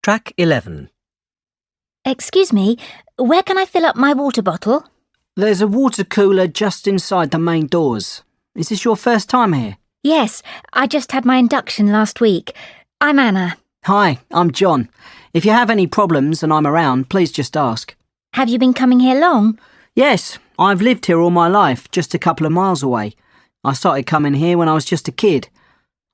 Track 11. Excuse me, where can I fill up my water bottle? There's a water cooler just inside the main doors. Is this your first time here? Yes, I just had my induction last week. I'm Anna. Hi, I'm John. If you have any problems and I'm around, please just ask. Have you been coming here long? Yes, I've lived here all my life, just a couple of miles away. I started coming here when I was just a kid.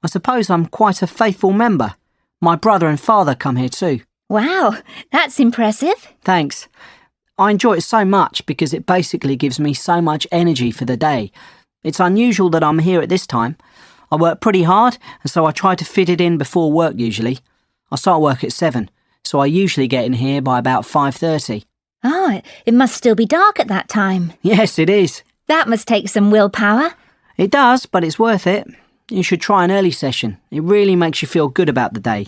I suppose I'm quite a faithful member. My brother and father come here too. Wow, that's impressive. Thanks. I enjoy it so much because it basically gives me so much energy for the day. It's unusual that I'm here at this time. I work pretty hard, and so I try to fit it in before work usually. I start work at 7, so I usually get in here by about 5:30. Oh, it must still be dark at that time. Yes, it is. That must take some willpower. It does, but it's worth it. You should try an early session. It really makes you feel good about the day.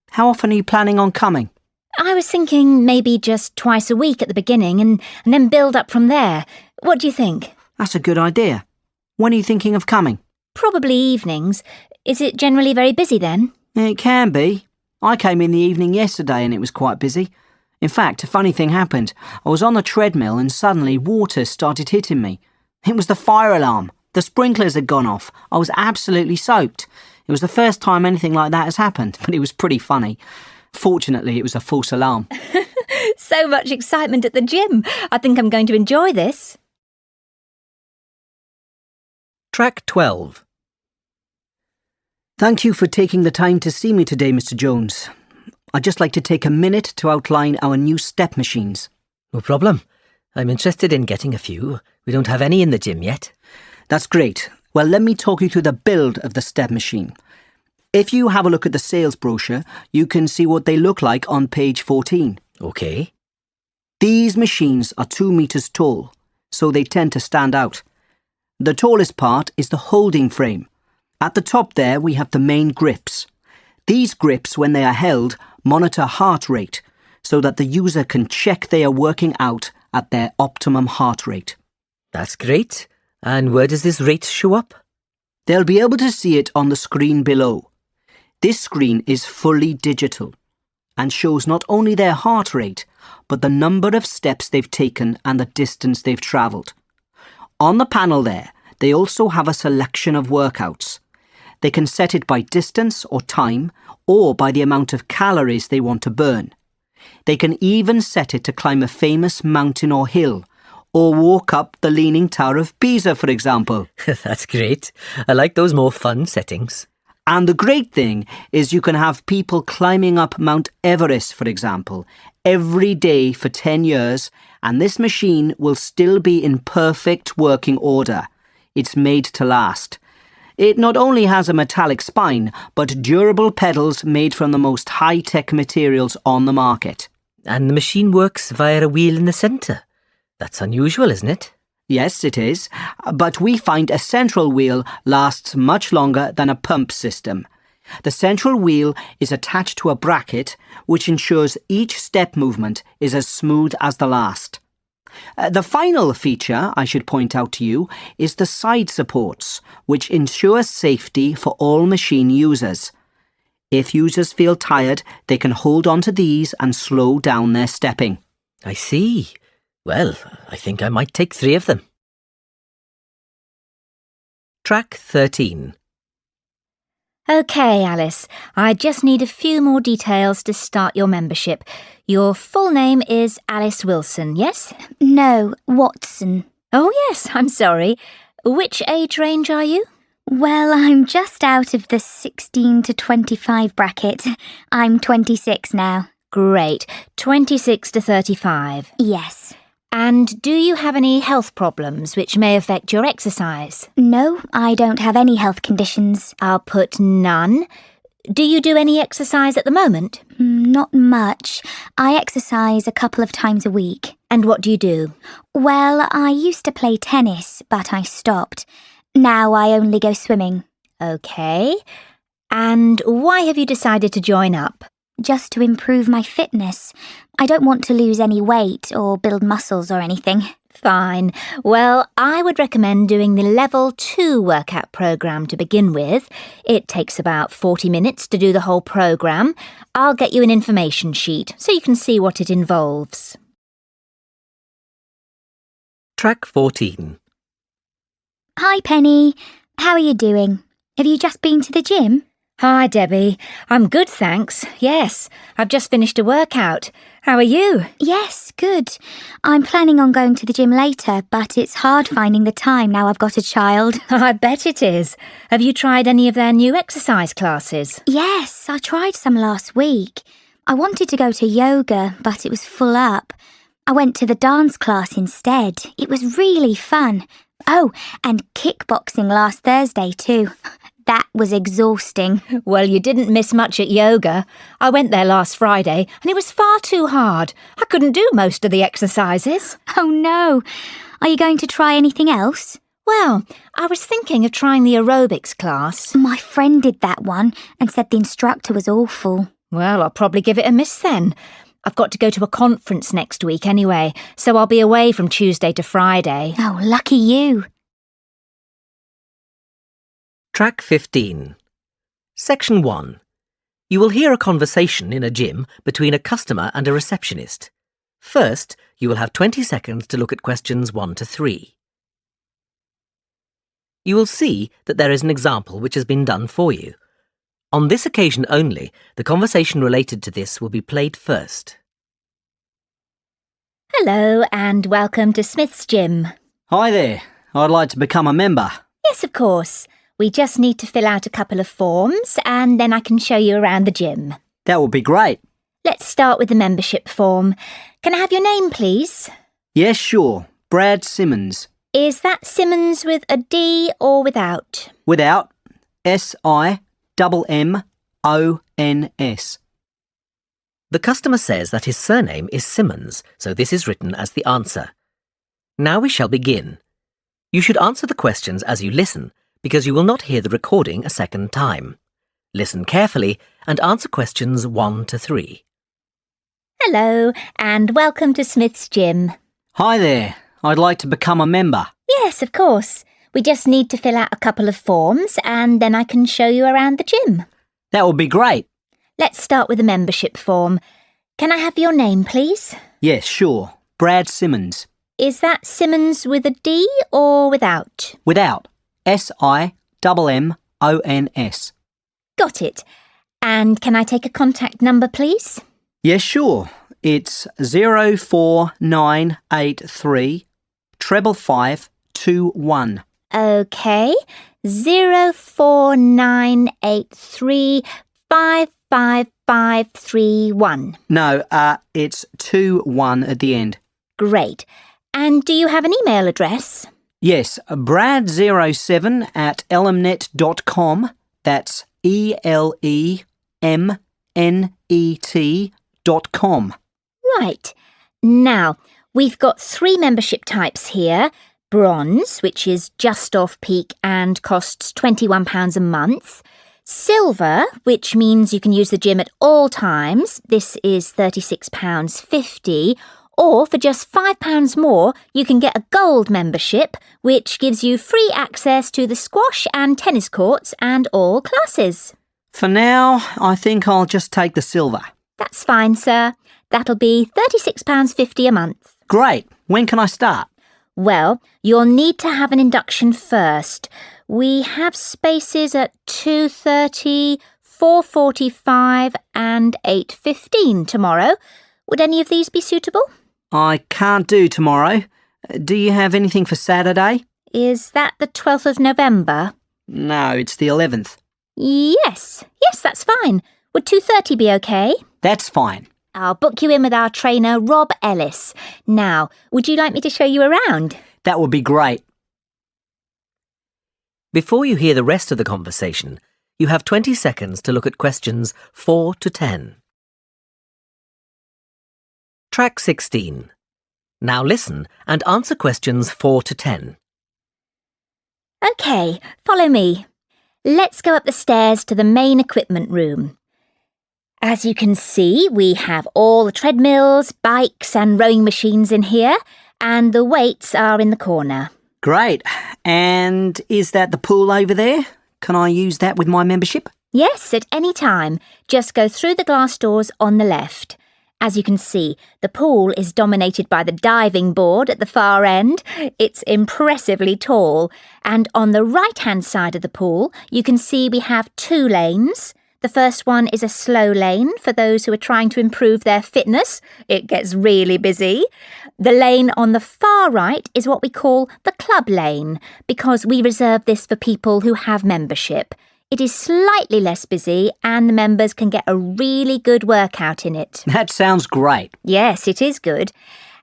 How often are you planning on coming? I was thinking maybe just twice a week at the beginning and then build up from there. What do you think? That's a good idea. When are you thinking of coming? Probably evenings. Is it generally very busy then? It can be. I came in the evening yesterday and it was quite busy. In fact, a funny thing happened. I was on the treadmill and suddenly water started hitting me. It was the fire alarm. The sprinklers had gone off. I was absolutely soaked. It was the first time anything like that has happened, but it was pretty funny. Fortunately, it was a false alarm. So much excitement at the gym. I think I'm going to enjoy this. Track 12. Thank you for taking the time to see me today, Mr. Jones. I'd just like to take a minute to outline our new step machines. No problem. I'm interested in getting a few. We don't have any in the gym yet. That's great. Well, let me talk you through the build of the step machine. If you have a look at the sales brochure, you can see what they look like on page 14. OK. These machines are 2 meters tall, so they tend to stand out. The tallest part is the holding frame. At the top there, we have the main grips. These grips, when they are held, monitor heart rate, so that the user can check they are working out at their optimum heart rate. That's great. And where does this rate show up? They'll be able to see it on the screen below. This screen is fully digital and shows not only their heart rate, but the number of steps they've taken and the distance they've travelled. On the panel there, they also have a selection of workouts. They can set it by distance or time, or by the amount of calories they want to burn. They can even set it to climb a famous mountain or hill, or walk up the Leaning Tower of Pisa, for example. That's great. I like those more fun settings. And the great thing is you can have people climbing up Mount Everest, for example, every day for 10 years, and this machine will still be in perfect working order. It's made to last. It not only has a metallic spine, but durable pedals made from the most high-tech materials on the market. And the machine works via a wheel in the centre. That's unusual, isn't it? Yes, it is, but we find a central wheel lasts much longer than a pump system. The central wheel is attached to a bracket which ensures each step movement is as smooth as the last. The final feature I should point out to you is the side supports, which ensure safety for all machine users. If users feel tired, they can hold on to these and slow down their stepping. I see. Well, I think I might take 3 of them. Track 13. OK, Alice, I just need a few more details to start your membership. Your full name is Alice Wilson, yes? No, Watson. Oh, yes, I'm sorry. Which age range are you? Well, I'm just out of the 16 to 25 bracket. I'm 26 now. Great. 26 to 35. Yes. And do you have any health problems which may affect your exercise? No, I don't have any health conditions. I'll put none. Do you do any exercise at the moment? Not much. I exercise a couple of times a week. And what do you do? Well, I used to play tennis, but I stopped. Now I only go swimming. OK. And why have you decided to join up? Just to improve my fitness. I don't want to lose any weight or build muscles or anything. Fine. Well, I would recommend doing the Level 2 workout programme to begin with. It takes about 40 minutes to do the whole programme. I'll get you an information sheet so you can see what it involves. Track 14. Hi, Penny. How are you doing? Have you just been to the gym? Hi, Debbie. I'm good, thanks. Yes, I've just finished a workout. How are you? Yes, good. I'm planning on going to the gym later, but it's hard finding the time now I've got a child. I bet it is. Have you tried any of their new exercise classes? Yes, I tried some last week. I wanted to go to yoga, but it was full up. I went to the dance class instead. It was really fun. Oh, and kickboxing last Thursday too. That was exhausting. Well, you didn't miss much at yoga. I went there last Friday and it was far too hard. I couldn't do most of the exercises. Oh no. Are you going to try anything else? Well, I was thinking of trying the aerobics class. My friend did that one and said the instructor was awful. Well, I'll probably give it a miss then. I've got to go to a conference next week anyway, so I'll be away from Tuesday to Friday. Oh, lucky you. Track 15. Section 1. You will hear a conversation in a gym between a customer and a receptionist. First, you will have 20 seconds to look at questions 1 to 3. You will see that there is an example which has been done for you. On this occasion only, the conversation related to this will be played first. Hello and welcome to Smith's Gym. Hi there. I'd like to become a member. Yes, of course. We just need to fill out a couple of forms and then I can show you around the gym. That would be great. Let's start with the membership form. Can I have your name, please? Yes, sure. Brad Simmons. Is that Simmons with a D or without? Without. S-I-M-M-O-N-S. The customer says that his surname is Simmons, so this is written as the answer. Now we shall begin. You should answer the questions as you listen, because you will not hear the recording a second time. Listen carefully and answer questions 1 to 3. Hello and welcome to Smith's Gym. Hi there. I'd like to become a member. Yes, of course. We just need to fill out a couple of forms and then I can show you around the gym. That would be great. Let's start with the membership form. Can I have your name, please? Yes, sure. Brad Simmons. Is that Simmons with a D or without? Without. S-I-M-M-O-N-S. Got it. And can I take a contact number, please? Yes, sure. It's 04983 555 21. OK. 04983 55531. No, it's 21 at the end. Great. And do you have an email address? Yes, brad07@elemnet.com. That's ELEMNET.com. Right. Now, we've got 3 membership types here. Bronze, which is just off-peak and costs £21 a month. Silver, which means you can use the gym at all times. This is £36.50. Or for just £5 more, you can get a gold membership, which gives you free access to the squash and tennis courts and all classes. For now, I think I'll just take the silver. That's fine, sir. That'll be £36.50 a month. Great. When can I start? Well, you'll need to have an induction first. We have spaces at 2:30, 4:45 and 8:15 tomorrow. Would any of these be suitable? I can't do tomorrow. Do you have anything for Saturday? Is that the 12th of November? No, it's the 11th. Yes, that's fine. Would 2:30 be okay? That's fine. I'll book you in with our trainer, Rob Ellis. Now, would you like me to show you around? That would be great. Before you hear the rest of the conversation, you have 20 seconds to look at questions 4 to 10. Track 16. Now listen and answer questions 4 to 10. OK, follow me. Let's go up the stairs to the main equipment room. As you can see, we have all the treadmills, bikes and rowing machines in here, and the weights are in the corner. Great. And is that the pool over there? Can I use that with my membership? Yes, at any time. Just go through the glass doors on the left. As you can see, the pool is dominated by the diving board at the far end. It's impressively tall. And on the right-hand side of the pool, you can see we have 2 lanes. The first one is a slow lane for those who are trying to improve their fitness. It gets really busy. The lane on the far right is what we call the club lane, because we reserve this for people who have membership. It is slightly less busy and the members can get a really good workout in it. That sounds great. Yes, it is good.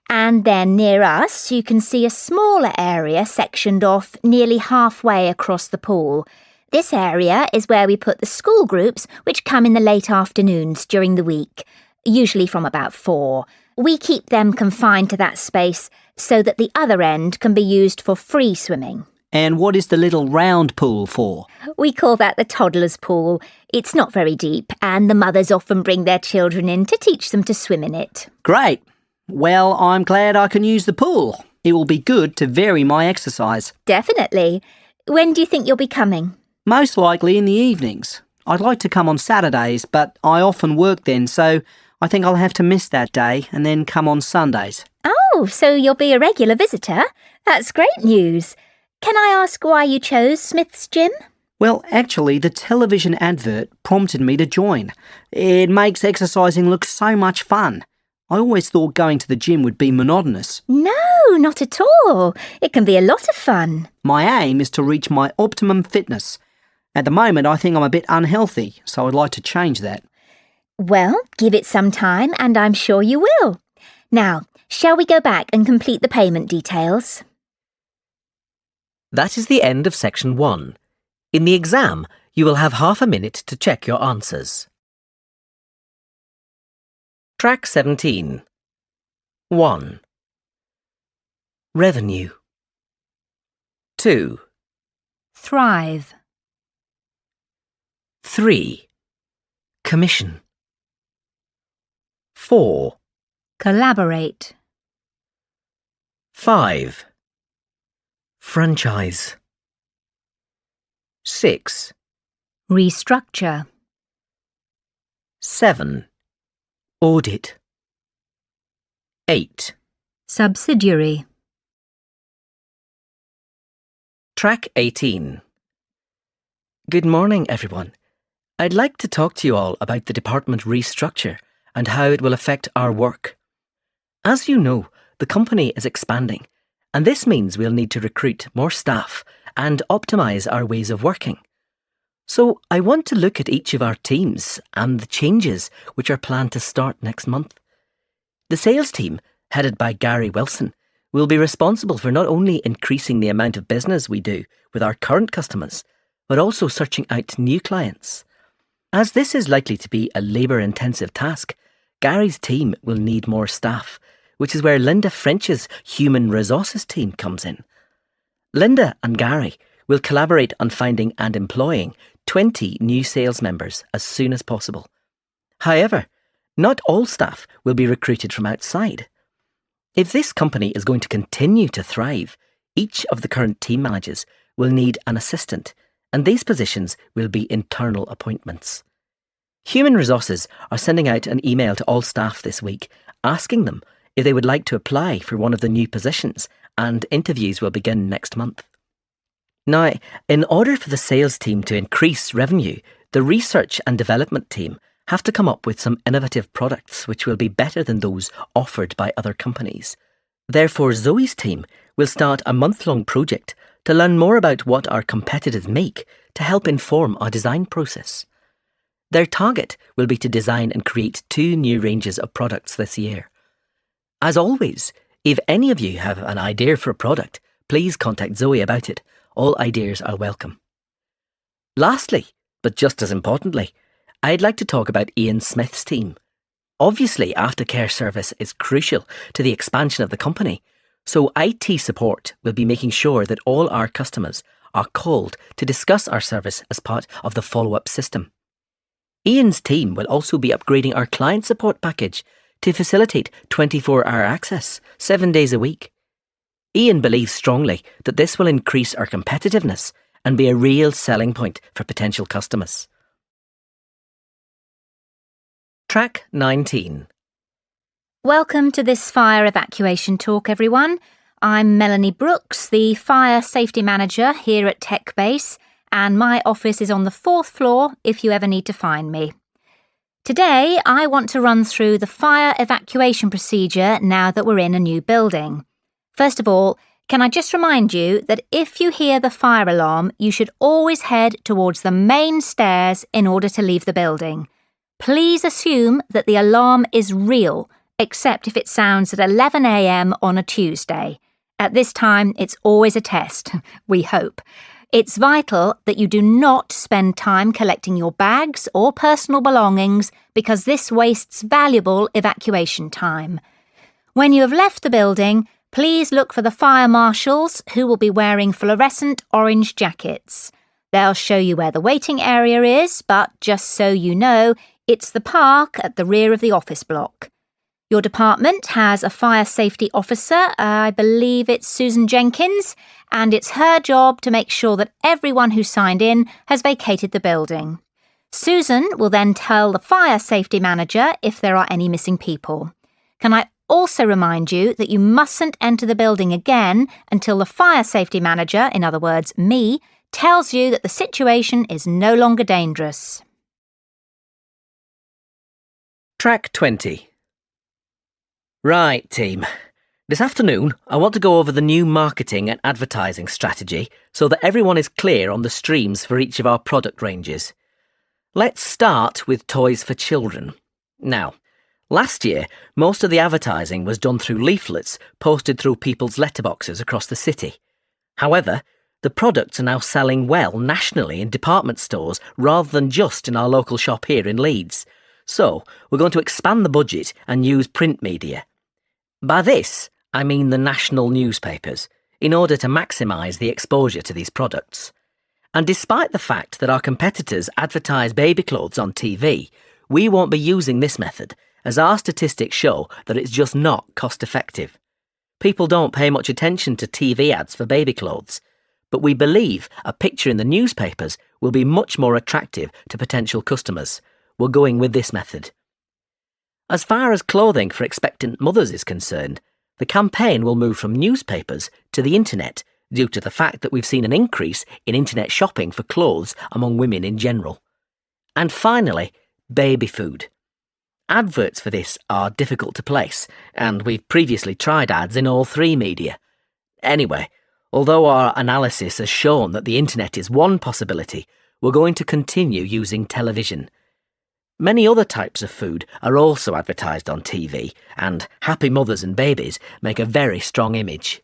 And then near us, you can see a smaller area sectioned off nearly halfway across the pool. This area is where we put the school groups which come in the late afternoons during the week, usually from about 4. We keep them confined to that space so that the other end can be used for free swimming. And what is the little round pool for? We call that the toddler's pool. It's not very deep, and the mothers often bring their children in to teach them to swim in it. Great. Well, I'm glad I can use the pool. It will be good to vary my exercise. Definitely. When do you think you'll be coming? Most likely in the evenings. I'd like to come on Saturdays, but I often work then, so I think I'll have to miss that day and then come on Sundays. Oh, so you'll be a regular visitor? That's great news. Can I ask why you chose Smith's Gym? Well, actually, the television advert prompted me to join. It makes exercising look so much fun. I always thought going to the gym would be monotonous. No, not at all. It can be a lot of fun. My aim is to reach my optimum fitness. At the moment, I think I'm a bit unhealthy, so I'd like to change that. Well, give it some time and I'm sure you will. Now, shall we go back and complete the payment details? That is the end of section 1. In the exam, you will have half a minute to check your answers. Track 17. 1. Revenue. 2. Thrive. 3. Commission. 4. Collaborate. 5. Franchise. 6. Restructure. 7. Audit. 8. Subsidiary. Track 18. Good morning, everyone. I'd like to talk to you all about the department restructure and how it will affect our work. As you know, the company is expanding, and this means we'll need to recruit more staff and optimise our ways of working. So I want to look at each of our teams and the changes which are planned to start next month. The sales team, headed by Gary Wilson, will be responsible for not only increasing the amount of business we do with our current customers, but also searching out new clients. As this is likely to be a labour-intensive task, Gary's team will need more staff, which is where Linda French's human resources team comes in. Linda and Gary will collaborate on finding and employing 20 new sales members as soon as possible. However, not all staff will be recruited from outside. If this company is going to continue to thrive, each of the current team managers will need an assistant, and these positions will be internal appointments. Human Resources are sending out an email to all staff this week asking them if they would like to apply for one of the new positions, and interviews will begin next month. Now, in order for the sales team to increase revenue, the research and development team have to come up with some innovative products which will be better than those offered by other companies. Therefore, Zoe's team will start a month-long project to learn more about what our competitors make to help inform our design process. Their target will be to design and create 2 new ranges of products this year. As always, if any of you have an idea for a product, please contact Zoe about it. All ideas are welcome. Lastly, but just as importantly, I'd like to talk about Ian Smith's team. Obviously, aftercare service is crucial to the expansion of the company, so IT support will be making sure that all our customers are called to discuss our service as part of the follow-up system. Ian's team will also be upgrading our client support package to facilitate 24-hour access, 7 days a week. Ian believes strongly that this will increase our competitiveness and be a real selling point for potential customers. Track 19. Welcome to this fire evacuation talk, everyone. I'm Melanie Brooks, the Fire Safety Manager here at Tech Base, and my office is on the 4th floor if you ever need to find me. Today, I want to run through the fire evacuation procedure now that we're in a new building. First of all, can I just remind you that if you hear the fire alarm, you should always head towards the main stairs in order to leave the building. Please assume that the alarm is real, except if it sounds at 11 a.m. on a Tuesday. At this time, it's always a test, we hope. It's vital that you do not spend time collecting your bags or personal belongings because this wastes valuable evacuation time. When you have left the building, please look for the fire marshals who will be wearing fluorescent orange jackets. They'll show you where the waiting area is, but just so you know, it's the park at the rear of the office block. Your department has a fire safety officer, I believe it's Susan Jenkins, and it's her job to make sure that everyone who signed in has vacated the building. Susan will then tell the fire safety manager if there are any missing people. Can I also remind you that you mustn't enter the building again until the fire safety manager, in other words, me, tells you that the situation is no longer dangerous. Track 20. Right, team. This afternoon, I want to go over the new marketing and advertising strategy so that everyone is clear on the streams for each of our product ranges. Let's start with toys for children. Now, last year, most of the advertising was done through leaflets posted through people's letterboxes across the city. However, the products are now selling well nationally in department stores rather than just in our local shop here in Leeds. So, we're going to expand the budget and use print media. By this, I mean the national newspapers, in order to maximise the exposure to these products. And despite the fact that our competitors advertise baby clothes on TV, we won't be using this method, as our statistics show that it's just not cost-effective. People don't pay much attention to TV ads for baby clothes, but we believe a picture in the newspapers will be much more attractive to potential customers. We're going with this method. As far as clothing for expectant mothers is concerned, the campaign will move from newspapers to the internet due to the fact that we've seen an increase in internet shopping for clothes among women in general. And finally, baby food. Adverts for this are difficult to place, and we've previously tried ads in all three media. Anyway, although our analysis has shown that the internet is one possibility, we're going to continue using television. Many other types of food are also advertised on TV, and happy mothers and babies make a very strong image.